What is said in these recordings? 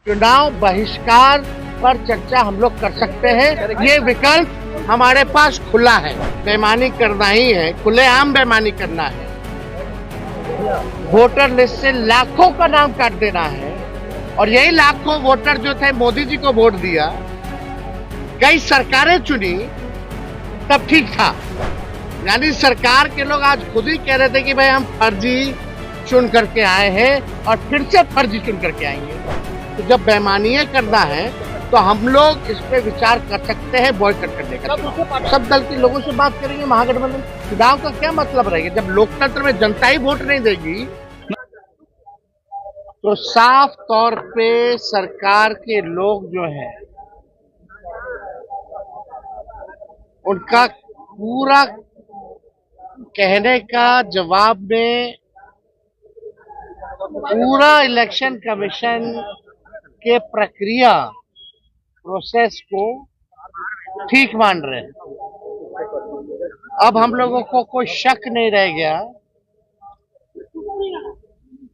चुनाव बहिष्कार पर चर्चा हम लोग कर सकते हैं। ये विकल्प हमारे पास खुला है। बेईमानी करना ही है, खुलेआम बेईमानी करना है, वोटर लिस्ट से लाखों का नाम काट देना है। और यही लाखों वोटर जो थे मोदी जी को वोट दिया, कई सरकारें चुनी, तब ठीक था। यानी सरकार के लोग आज खुद ही कह रहे थे कि भाई हम फर्जी चुन करके आए हैं और फिर से फर्जी चुन करके आएंगे। तो जब बेईमानी करना है तो हम लोग इस पे विचार कर सकते हैं बॉयकॉट करने का। सब दल के लोगों से बात करेंगे। महागठबंधन चुनाव का क्या मतलब रहेगा जब लोकतंत्र में जनता ही वोट नहीं देगी? तो साफ तौर पे सरकार के लोग जो है उनका पूरा कहने का जवाब में पूरा इलेक्शन कमीशन के प्रक्रिया प्रोसेस को ठीक मान रहे हैं। अब हम लोगों को कोई शक नहीं रह गया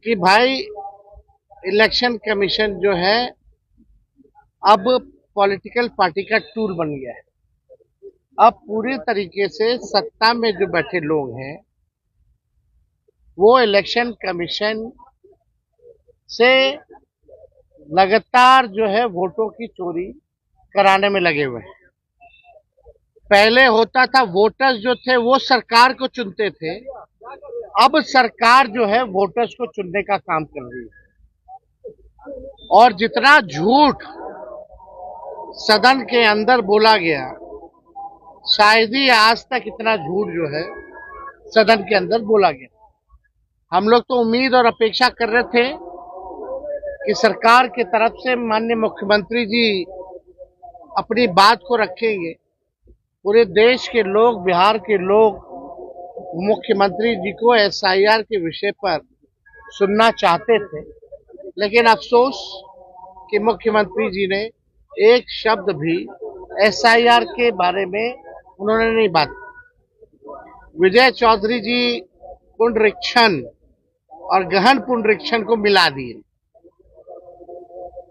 कि भाई इलेक्शन कमीशन जो है अब पॉलिटिकल पार्टी का टूल बन गया है। अब पूरी तरीके से सत्ता में जो बैठे लोग हैं वो इलेक्शन कमीशन से लगातार जो है वोटों की चोरी कराने में लगे हुए हैं। पहले होता था वोटर्स जो थे वो सरकार को चुनते थे, अब सरकार जो है वोटर्स को चुनने का काम कर रही है। और जितना झूठ सदन के अंदर बोला गया, शायद ही आज तक इतना झूठ जो है सदन के अंदर बोला गया। हम लोग तो उम्मीद और अपेक्षा कर रहे थे कि सरकार की तरफ से माननीय मुख्यमंत्री जी अपनी बात को रखेंगे। पूरे देश के लोग, बिहार के लोग मुख्यमंत्री जी को एसआईआर के विषय पर सुनना चाहते थे, लेकिन अफसोस कि मुख्यमंत्री जी ने एक शब्द भी एसआईआर के बारे में उन्होंने नहीं बात। विजय चौधरी जी पुनरीक्षण और गहन पुनरीक्षण को मिला दिए।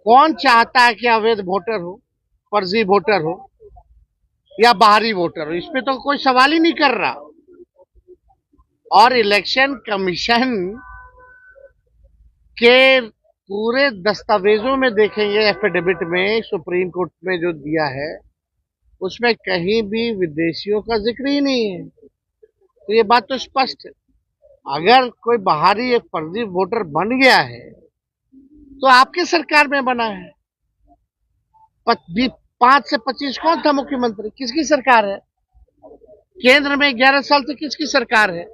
कौन चाहता है कि अवैध वोटर हो, फर्जी वोटर हो या बाहरी वोटर हो? इस पे तो कोई सवाल ही नहीं कर रहा। और इलेक्शन कमीशन के पूरे दस्तावेजों में देखेंगे, एफिडेविट में सुप्रीम कोर्ट में जो दिया है उसमें कहीं भी विदेशियों का जिक्र ही नहीं है। तो ये बात तो स्पष्ट है, अगर कोई बाहरी एक फर्जी वोटर बन गया है तो आपके सरकार में बना है। 5 से 25 कौन था मुख्यमंत्री? किसकी सरकार है? केंद्र में 11 साल से किसकी सरकार है?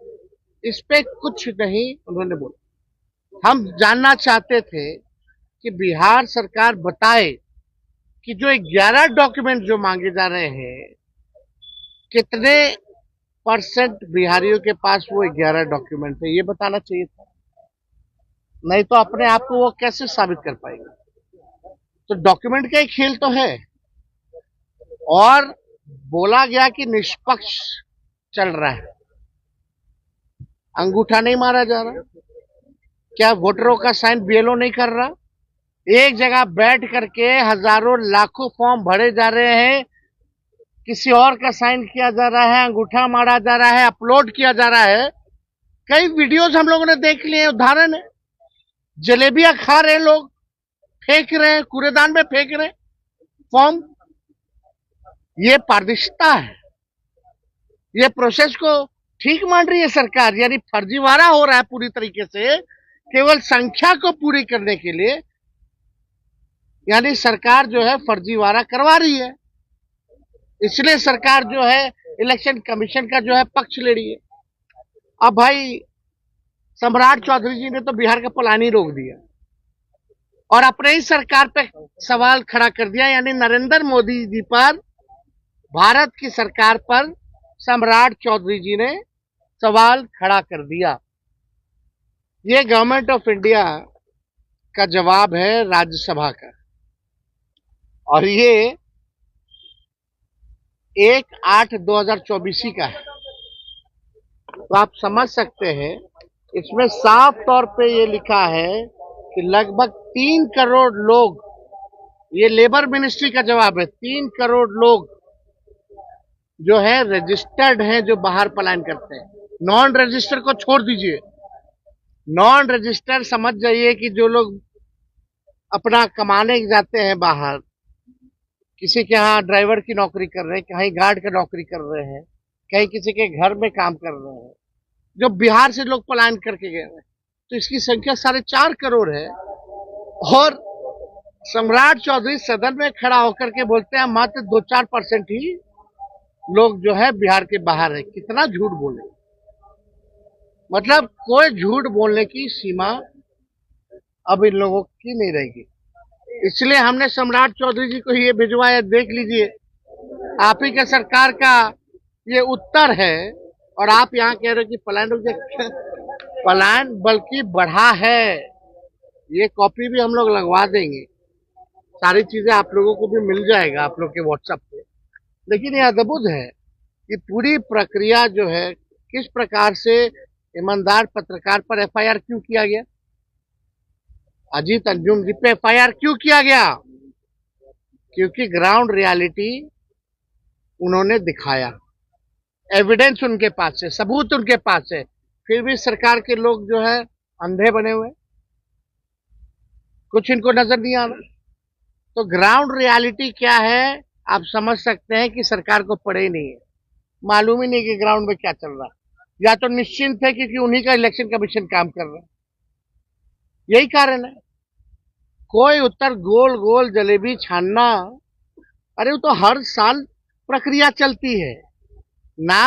इस पे कुछ नहीं उन्होंने बोला। हम जानना चाहते थे कि बिहार सरकार बताए कि जो 11 डॉक्यूमेंट जो मांगे जा रहे हैं, कितने % बिहारियों के पास वो 11 डॉक्यूमेंट है, ये बताना चाहिए था। नहीं तो अपने आप को वो कैसे साबित कर पाएंगे? तो डॉक्यूमेंट का एक खेल तो है। और बोला गया कि निष्पक्ष चल रहा है, अंगूठा नहीं मारा जा रहा। क्या वोटरों का साइन बीएलओ नहीं कर रहा? एक जगह बैठ करके हजारों लाखों फॉर्म भरे जा रहे हैं, किसी और का साइन किया जा रहा है, अंगूठा मारा जा रहा है, अपलोड किया जा रहा है। कई वीडियोस हम लोगों ने देख लिए, उदाहरण है, जलेबियां खा रहे लोग, फेंक रहे हैं, कूड़ेदान में फेंक रहे फॉर्म। ये पारदर्शिता है, ये प्रोसेस को ठीक मान रही है सरकार। यानी फर्जीवाड़ा हो रहा है पूरी तरीके से, केवल संख्या को पूरी करने के लिए। यानी सरकार जो है फर्जीवाड़ा करवा रही है, इसलिए सरकार जो है इलेक्शन कमीशन का जो है पक्ष ले रही है। अब भाई सम्राट चौधरी जी ने तो बिहार का पलान ही रोक दिया और अपने ही सरकार पे सवाल खड़ा कर दिया। यानी नरेंद्र मोदी जी पर, भारत की सरकार पर सम्राट चौधरी जी ने सवाल खड़ा कर दिया। ये गवर्नमेंट ऑफ इंडिया का जवाब है राज्यसभा का, और ये 1/8/2024 का है। तो आप समझ सकते हैं, इसमें साफ तौर पे ये लिखा है कि लगभग 3 करोड़ लोग ये लेबर मिनिस्ट्री का जवाब है। 3 करोड़ लोग जो है रजिस्टर्ड हैं, जो बाहर पलायन करते हैं। नॉन रजिस्टर को छोड़ दीजिए, नॉन रजिस्टर समझ जाइए कि जो लोग अपना कमाने जाते हैं बाहर, किसी के यहाँ ड्राइवर की नौकरी कर रहे हैं, कहीं गार्ड की नौकरी कर रहे हैं, कहीं किसी के घर में काम कर रहे हैं, जो बिहार से लोग पलायन करके गए हैं, तो इसकी संख्या 4.5 करोड़ है। और सम्राट चौधरी सदन में खड़ा होकर के बोलते हैं मात्र 2-4% ही लोग जो है बिहार के बाहर है। कितना झूठ बोले, मतलब कोई झूठ बोलने की सीमा अब इन लोगों की नहीं रहेगी। इसलिए हमने सम्राट चौधरी जी को ये भिजवाया, देख लीजिए, आप ही के सरकार का ये उत्तर है। और आप यहाँ कह रहे हो कि पलायन रुक जाए, पलायन बल्कि बढ़ा है। ये कॉपी भी हम लोग लगवा देंगे, सारी चीजें आप लोगों को भी मिल जाएगा आप लोग के व्हाट्सएप पे। लेकिन ये अद्भुत है कि पूरी प्रक्रिया जो है, किस प्रकार से ईमानदार पत्रकार पर एफआईआर क्यों किया गया, अजीत अंजुम जी पे एफआईआर क्यों किया गया? क्योंकि ग्राउंड रियलिटी उन्होंने दिखाया, एविडेंस उनके पास है, सबूत उनके पास है, फिर भी सरकार के लोग जो है अंधे बने हुए, कुछ इनको नजर नहीं आ रहा। तो ग्राउंड रियलिटी क्या है आप समझ सकते हैं कि सरकार को पड़े ही नहीं है, मालूम ही नहीं कि ग्राउंड में क्या चल रहा है। या तो निश्चिंत है क्योंकि उन्हीं का इलेक्शन कमीशन काम कर रहा है, यही कारण है। कोई उत्तर गोल गोल जलेबी छानना, अरे वो तो हर साल प्रक्रिया चलती है। नाम